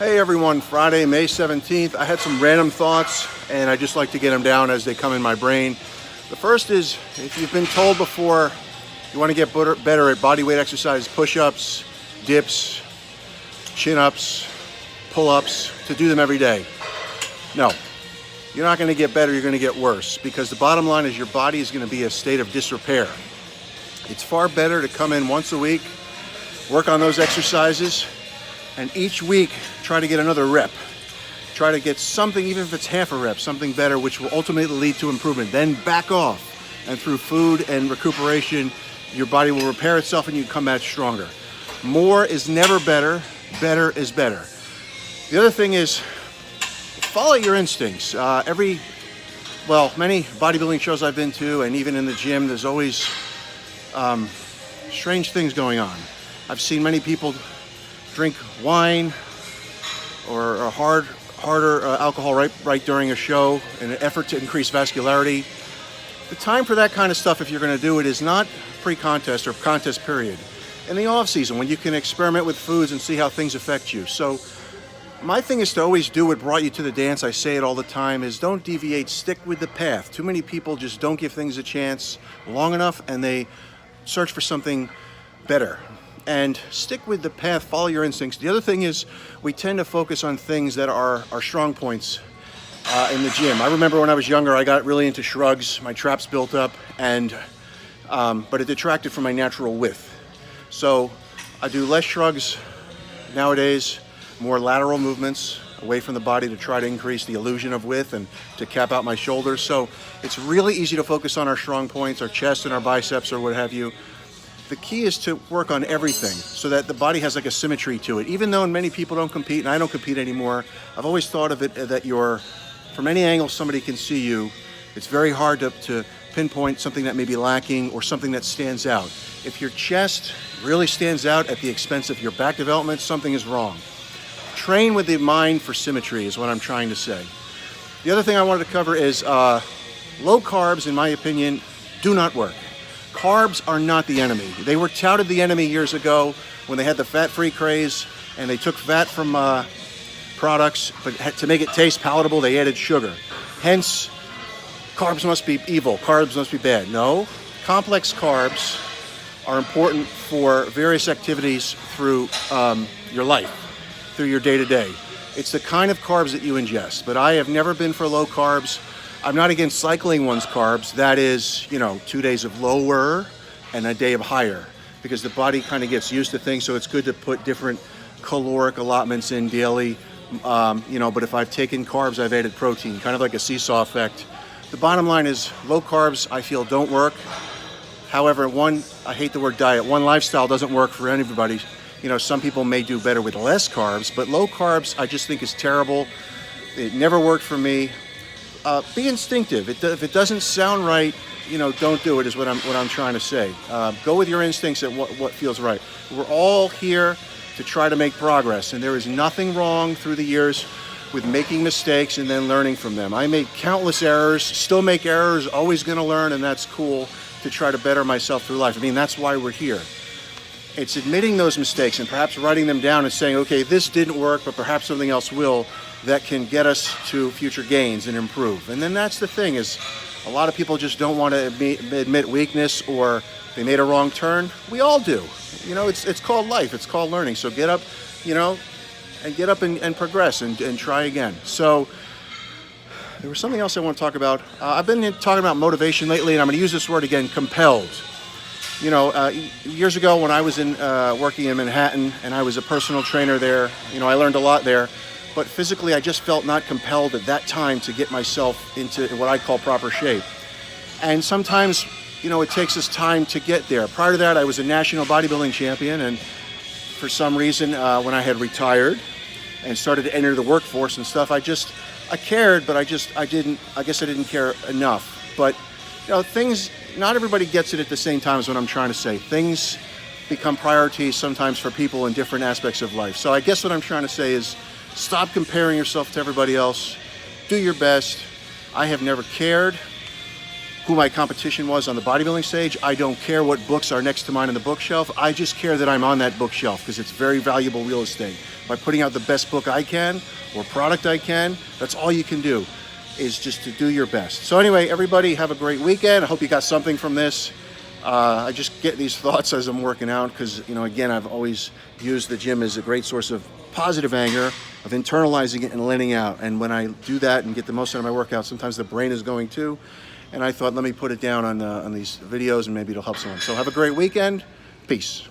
Hey everyone, Friday, May 17th. I had some random thoughts and I just like to get them down as they come in my brain. The first is, if you've been told before you want to get better at body weight exercise, push-ups, dips, chin-ups, pull-ups, to do them every day. No, you're not going to get better, you're going to get worse, because the bottom line is your body is going to be a state of disrepair. It's far better to come in once a week, work on those exercises, and each week try to get another rep. Try to get something, even if it's half a rep, something better, which will ultimately lead to improvement. Then back off, and through food and recuperation, your body will repair itself and you come back stronger. More is never better, better is better. The other thing is, follow your instincts. Many bodybuilding shows I've been to, and even in the gym, there's always strange things going on. I've seen many people drink wine or harder alcohol right during a show in an effort to increase vascularity. The time for that kind of stuff, if you're going to do it, is not pre-contest or contest period. In the off season, when you can experiment with foods and see how things affect you. So my thing is to always do what brought you to the dance. I say it all the time, is don't deviate, stick with the path. Too many people just don't give things a chance long enough and they search for something better. And stick with the path, follow your instincts. The other thing is, we tend to focus on things that are our strong points in the gym. I remember when I was younger, I got really into shrugs. My traps built up, but it detracted from my natural width. So I do less shrugs nowadays, more lateral movements away from the body to try to increase the illusion of width and to cap out my shoulders. So it's really easy to focus on our strong points, our chest and our biceps or what have you. The key is to work on everything so that the body has like a symmetry to it. Even though many people don't compete, and I don't compete anymore, I've always thought of it that from any angle somebody can see you. It's very hard to pinpoint something that may be lacking or something that stands out. If your chest really stands out at the expense of your back development, something is wrong. Train with the mind for symmetry is what I'm trying to say. The other thing I wanted to cover is low carbs, in my opinion, do not work. Carbs are not the enemy. They were touted the enemy years ago when they had the fat-free craze and they took fat from products, but to make it taste palatable, they added sugar. Hence, carbs must be evil, carbs must be bad. No, complex carbs are important for various activities through your life, through your day-to-day. It's the kind of carbs that you ingest, but I have never been for low carbs. I'm not against cycling one's carbs. That is, 2 days of lower and a day of higher, because the body kind of gets used to things. So it's good to put different caloric allotments in daily. But if I've taken carbs, I've added protein, kind of like a seesaw effect. The bottom line is low carbs, I feel, don't work. However, I hate the word diet. One lifestyle doesn't work for everybody. Some people may do better with less carbs, but low carbs I just think is terrible. It never worked for me. Be instinctive. If it doesn't sound right, don't do it, is what I'm trying to say. Go with your instincts at what feels right. We're all here to try to make progress, and there is nothing wrong through the years with making mistakes and then learning from them. I made countless errors, still make errors, always going to learn, and that's cool to try to better myself through life. That's why we're here. It's admitting those mistakes and perhaps writing them down and saying, okay, this didn't work, but perhaps something else will, that can get us to future gains and improve. And then that's the thing, is a lot of people just don't want to admit weakness, or they made a wrong turn. We all do. It's called life. It's called learning. So get up, and get up and progress and try again. So there was something else I want to talk about. I've been talking about motivation lately, and I'm going to use this word again, compelled. Years ago when I was working in Manhattan and I was a personal trainer there, I learned a lot there. But physically, I just felt not compelled at that time to get myself into what I call proper shape. And sometimes, it takes us time to get there. Prior to that, I was a national bodybuilding champion, and for some reason, when I had retired and started to enter the workforce and stuff, I cared, but I didn't care enough. But, things, not everybody gets it at the same time, is what I'm trying to say. Things become priorities sometimes for people in different aspects of life. So I guess what I'm trying to say is, stop comparing yourself to everybody else. Do your best. I have never cared who my competition was on the bodybuilding stage. I don't care what books are next to mine on the bookshelf. I just care that I'm on that bookshelf because it's very valuable real estate. By putting out the best book I can or product I can, that's all you can do, is just to do your best. So anyway, everybody have a great weekend. I hope you got something from this. I just get these thoughts as I'm working out because, you know, again, I've always used the gym as a great source of positive anger, of internalizing it and letting out. And when I do that and get the most out of my workout, sometimes the brain is going too. And I thought, let me put it down on these videos and maybe it'll help someone. So have a great weekend. Peace.